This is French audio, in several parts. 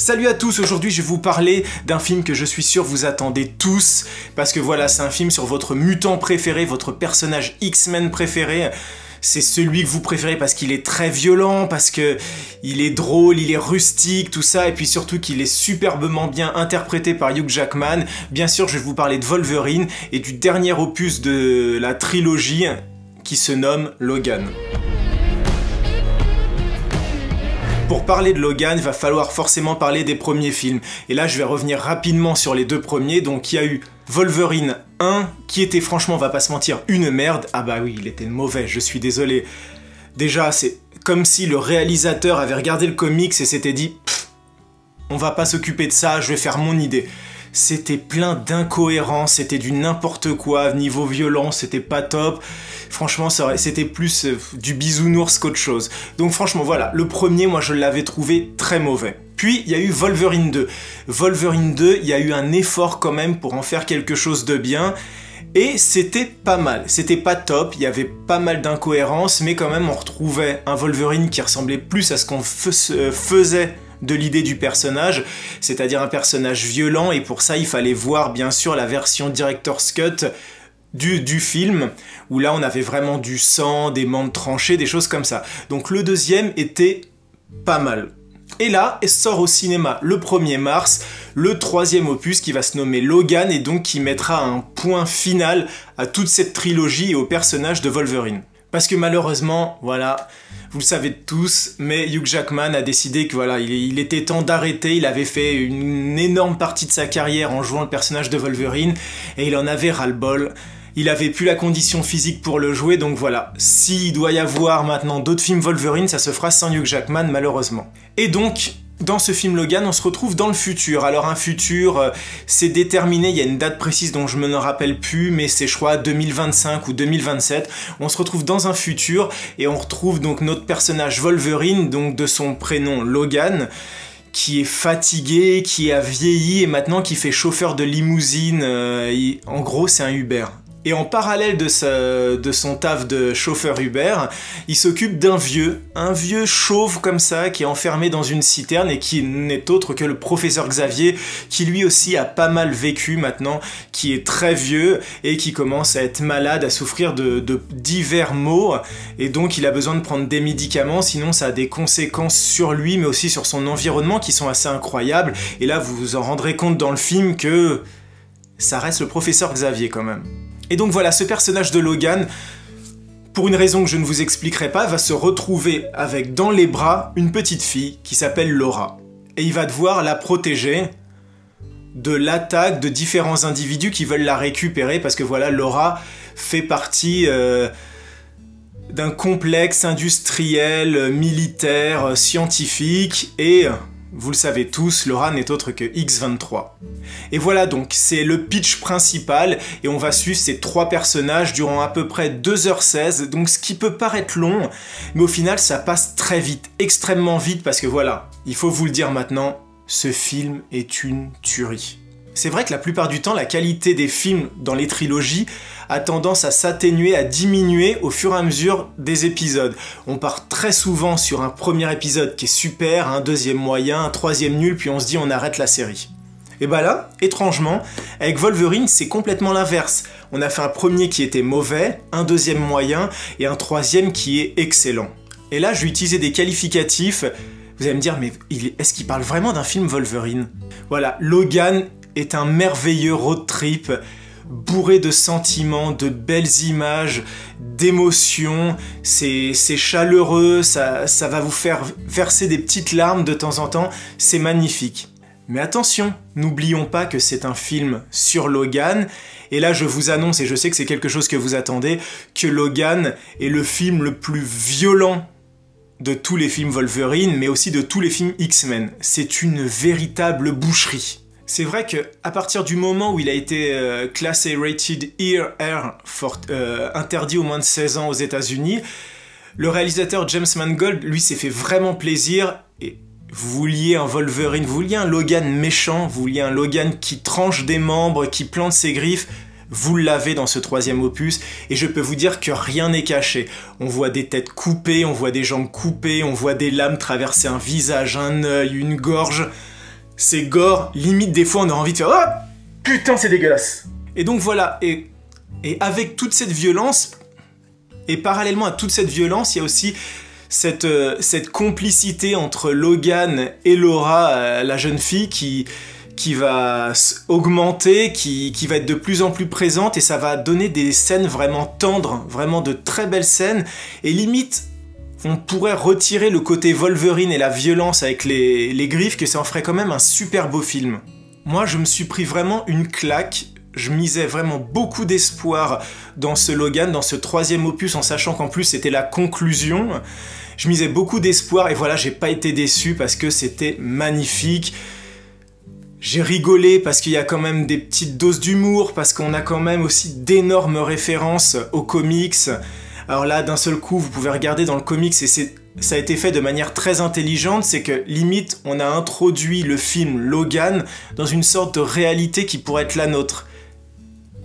Salut à tous, aujourd'hui je vais vous parler d'un film que je suis sûr vous attendez tous, parce que voilà, c'est un film sur votre mutant préféré, votre personnage X-Men préféré. C'est celui que vous préférez parce qu'il est très violent, parce que il est drôle, il est rustique, tout ça, et puis surtout qu'il est superbement bien interprété par Hugh Jackman. Bien sûr, je vais vous parler de Wolverine et du dernier opus de la trilogie qui se nomme Logan. Pour parler de Logan, il va falloir forcément parler des premiers films. Et là, je vais revenir rapidement sur les deux premiers. Donc, il y a eu Wolverine 1, qui était franchement, on va pas se mentir, une merde. Ah bah oui, il était mauvais, je suis désolé. Déjà, c'est comme si le réalisateur avait regardé le comics et s'était dit « On va pas s'occuper de ça, je vais faire mon idée ». C'était plein d'incohérences, c'était du n'importe quoi, niveau violence, c'était pas top. Franchement, c'était plus du bisounours qu'autre chose. Donc franchement, voilà, le premier, moi je l'avais trouvé très mauvais. Puis, il y a eu Wolverine 2. Wolverine 2, il y a eu un effort quand même pour en faire quelque chose de bien. Et c'était pas mal, c'était pas top, il y avait pas mal d'incohérences, mais quand même on retrouvait un Wolverine qui ressemblait plus à ce qu'on faisait de l'idée du personnage, c'est-à-dire un personnage violent, et pour ça il fallait voir bien sûr la version Director's Cut du film, où là on avait vraiment du sang, des membres tranchés, des choses comme ça. Donc le deuxième était pas mal. Et là, sort au cinéma le 1er mars, le troisième opus qui va se nommer Logan, et donc qui mettra un point final à toute cette trilogie et au personnage de Wolverine. Parce que malheureusement, voilà, vous le savez tous, mais Hugh Jackman a décidé que voilà, il était temps d'arrêter, il avait fait une énorme partie de sa carrière en jouant le personnage de Wolverine, et il en avait ras-le-bol. Il avait plus la condition physique pour le jouer, donc voilà. S'il doit y avoir maintenant d'autres films Wolverine, ça se fera sans Hugh Jackman, malheureusement. Et donc, dans ce film Logan, on se retrouve dans le futur. Alors un futur, c'est déterminé, il y a une date précise dont je me ne rappelle plus, mais c'est je crois 2025 ou 2027. On se retrouve dans un futur, et on retrouve donc notre personnage Wolverine, donc de son prénom Logan, qui est fatigué, qui a vieilli, et maintenant qui fait chauffeur de limousine. En gros, c'est un Uber. Et en parallèle de son taf de chauffeur Uber, il s'occupe d'un un vieux chauve comme ça, qui est enfermé dans une citerne et qui n'est autre que le professeur Xavier, qui lui aussi a pas mal vécu maintenant, qui est très vieux et qui commence à être malade, à souffrir de divers maux, et donc il a besoin de prendre des médicaments, sinon ça a des conséquences sur lui, mais aussi sur son environnement qui sont assez incroyables. Et là, vous vous en rendrez compte dans le film que ça reste le professeur Xavier quand même. Et donc voilà, ce personnage de Logan, pour une raison que je ne vous expliquerai pas, va se retrouver avec dans les bras une petite fille qui s'appelle Laura. Et il va devoir la protéger de l'attaque de différents individus qui veulent la récupérer, parce que voilà, Laura fait partie d'un complexe industriel, militaire, scientifique, et vous le savez tous, Laura n'est autre que X-23. Et voilà donc, c'est le pitch principal, et on va suivre ces trois personnages durant à peu près 2h16, donc ce qui peut paraître long, mais au final ça passe très vite, extrêmement vite, parce que voilà, il faut vous le dire maintenant, ce film est une tuerie. C'est vrai que la plupart du temps, la qualité des films dans les trilogies a tendance à s'atténuer, à diminuer au fur et à mesure des épisodes. On part très souvent sur un premier épisode qui est super, un deuxième moyen, un troisième nul, puis on se dit on arrête la série. Et bah là, étrangement, avec Wolverine, c'est complètement l'inverse. On a fait un premier qui était mauvais, un deuxième moyen, et un troisième qui est excellent. Et là, je vais utiliser des qualificatifs. Vous allez me dire, mais est-ce qu'il parle vraiment d'un film Wolverine? Voilà, Logan est un merveilleux road trip, bourré de sentiments, de belles images, d'émotions, c'est chaleureux, ça va vous faire verser des petites larmes de temps en temps, c'est magnifique. Mais attention, n'oublions pas que c'est un film sur Logan, et là je vous annonce, et je sais que c'est quelque chose que vous attendez, que Logan est le film le plus violent de tous les films Wolverine, mais aussi de tous les films X-Men. C'est une véritable boucherie. C'est vrai que à partir du moment où il a été classé rated R, interdit aux moins de 16 ans aux États-Unis, le réalisateur James Mangold, lui, s'est fait vraiment plaisir. Et vous vouliez un Wolverine, vous vouliez un Logan méchant, vous vouliez un Logan qui tranche des membres, qui plante ses griffes. Vous l'avez dans ce troisième opus, et je peux vous dire que rien n'est caché. On voit des têtes coupées, on voit des jambes coupées, on voit des lames traverser un visage, un œil, une gorge. c'est gore, limite des fois on a envie de faire « Oh putain c'est dégueulasse !» Et donc voilà, et avec toute cette violence, et parallèlement à toute cette violence, il y a aussi cette complicité entre Logan et Laura, la jeune fille, qui va augmenter, qui va être de plus en plus présente, et ça va donner des scènes vraiment tendres, vraiment de très belles scènes, et limite, on pourrait retirer le côté Wolverine et la violence avec les griffes, que ça en ferait quand même un super beau film. Moi, je me suis pris vraiment une claque. Je misais vraiment beaucoup d'espoir dans ce Logan, dans ce 3e opus, en sachant qu'en plus c'était la conclusion. Je misais beaucoup d'espoir et voilà, j'ai pas été déçu parce que c'était magnifique. J'ai rigolé parce qu'il y a quand même des petites doses d'humour, parce qu'on a quand même aussi d'énormes références aux comics. Alors là, d'un seul coup, vous pouvez regarder dans le comics et ça a été fait de manière très intelligente, c'est que limite, on a introduit le film Logan dans une sorte de réalité qui pourrait être la nôtre.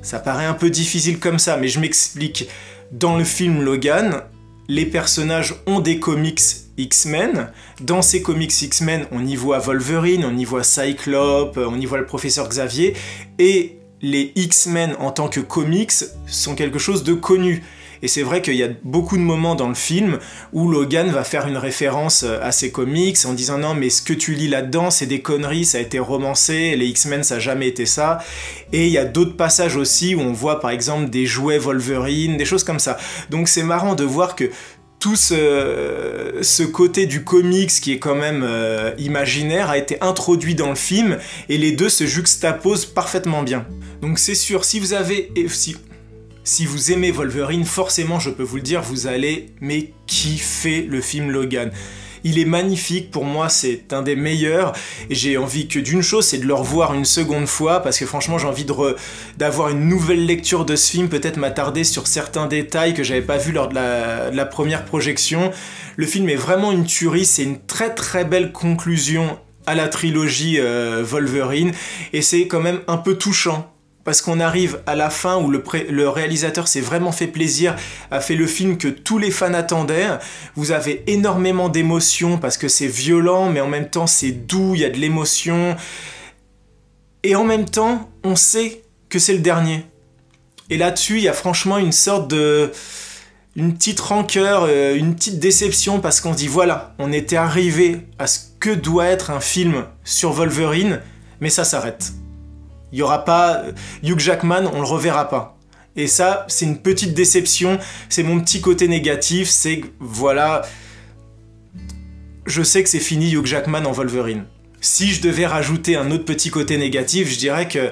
Ça paraît un peu difficile comme ça, mais je m'explique. Dans le film Logan, les personnages ont des comics X-Men. Dans ces comics X-Men, on y voit Wolverine, on y voit Cyclope, on y voit le professeur Xavier. Et les X-Men en tant que comics sont quelque chose de connu. Et c'est vrai qu'il y a beaucoup de moments dans le film où Logan va faire une référence à ses comics en disant non mais ce que tu lis là-dedans c'est des conneries, ça a été romancé, les X-Men ça a jamais été ça. Et il y a d'autres passages aussi où on voit par exemple des jouets Wolverine, des choses comme ça. Donc c'est marrant de voir que tout ce côté du comics qui est quand même imaginaire a été introduit dans le film et les deux se juxtaposent parfaitement bien. Donc c'est sûr, si vous aimez Wolverine, forcément, je peux vous le dire, vous allez kiffer le film Logan. Il est magnifique, pour moi c'est un des meilleurs, et j'ai envie que d'une chose, c'est de le revoir une seconde fois, parce que franchement j'ai envie d'avoir une nouvelle lecture de ce film, peut-être m'attarder sur certains détails que j'avais pas vus lors de la première projection. Le film est vraiment une tuerie, c'est une très très belle conclusion à la trilogie Wolverine, et c'est quand même un peu touchant. Parce qu'on arrive à la fin où le réalisateur s'est vraiment fait plaisir, a fait le film que tous les fans attendaient. Vous avez énormément d'émotions parce que c'est violent, mais en même temps c'est doux, il y a de l'émotion. Et en même temps, on sait que c'est le dernier. Et là-dessus, il y a franchement une sorte de... une petite rancœur, une petite déception parce qu'on se dit voilà, on était arrivé à ce que doit être un film sur Wolverine, mais ça s'arrête. Il n'y aura pas... Hugh Jackman, on le reverra pas. Et ça, c'est une petite déception, c'est mon petit côté négatif, c'est que, voilà... Je sais que c'est fini Hugh Jackman en Wolverine. Si je devais rajouter un autre petit côté négatif, je dirais que...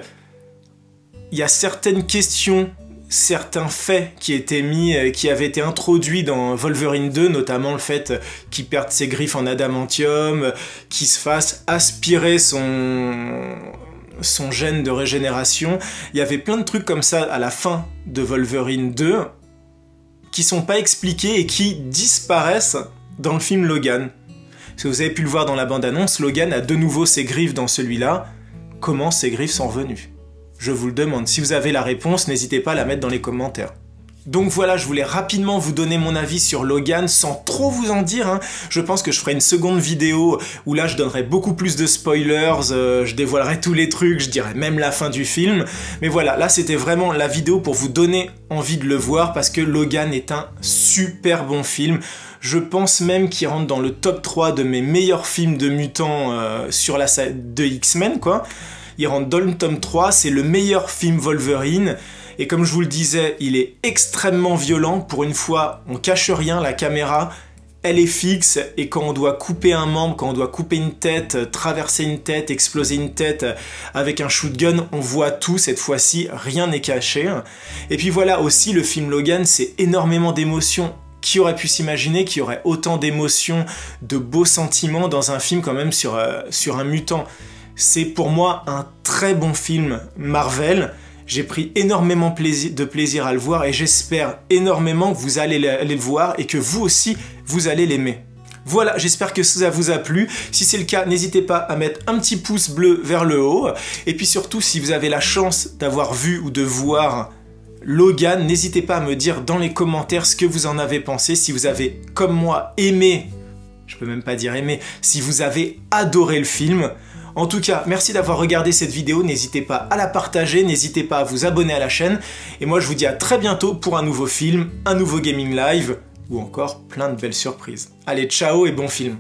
il y a certaines questions, certains faits qui étaient qui avaient été introduits dans Wolverine 2, notamment le fait qu'il perde ses griffes en adamantium, qu'il se fasse aspirer son gène de régénération. Il y avait plein de trucs comme ça à la fin de Wolverine 2 qui sont pas expliqués et qui disparaissent dans le film Logan. Parce que vous avez pu le voir dans la bande-annonce, Logan a de nouveau ses griffes dans celui-là. Comment ces griffes sont revenues ? Je vous le demande. Si vous avez la réponse, n'hésitez pas à la mettre dans les commentaires. Donc voilà, je voulais rapidement vous donner mon avis sur Logan sans trop vous en dire. Hein. Je pense que je ferai une seconde vidéo où là je donnerai beaucoup plus de spoilers, je dévoilerai tous les trucs, je dirai même la fin du film. Mais voilà, là c'était vraiment la vidéo pour vous donner envie de le voir parce que Logan est un super bon film. Je pense même qu'il rentre dans le top 3 de mes meilleurs films de mutants sur la de X-Men, quoi. Il rentre dans le top 3, c'est le meilleur film Wolverine. Et comme je vous le disais, il est extrêmement violent. Pour une fois, on cache rien, la caméra, elle est fixe. Et quand on doit couper un membre, quand on doit couper une tête, traverser une tête, exploser une tête avec un shotgun, on voit tout cette fois-ci, rien n'est caché. Et puis voilà, aussi le film Logan, c'est énormément d'émotions. Qui aurait pu s'imaginer qu'il y aurait autant d'émotions, de beaux sentiments dans un film quand même sur un mutant. C'est pour moi un très bon film Marvel. J'ai pris énormément de plaisir à le voir et j'espère énormément que vous allez le voir et que vous aussi, vous allez l'aimer. Voilà, j'espère que ça vous a plu. Si c'est le cas, n'hésitez pas à mettre un petit pouce bleu vers le haut. Et puis surtout, si vous avez la chance d'avoir vu ou de voir Logan, n'hésitez pas à me dire dans les commentaires ce que vous en avez pensé. Si vous avez, comme moi, aimé, je peux même pas dire aimé, si vous avez adoré le film. En tout cas, merci d'avoir regardé cette vidéo, n'hésitez pas à la partager, n'hésitez pas à vous abonner à la chaîne, et moi je vous dis à très bientôt pour un nouveau film, un nouveau gaming live, ou encore plein de belles surprises. Allez, ciao et bon film!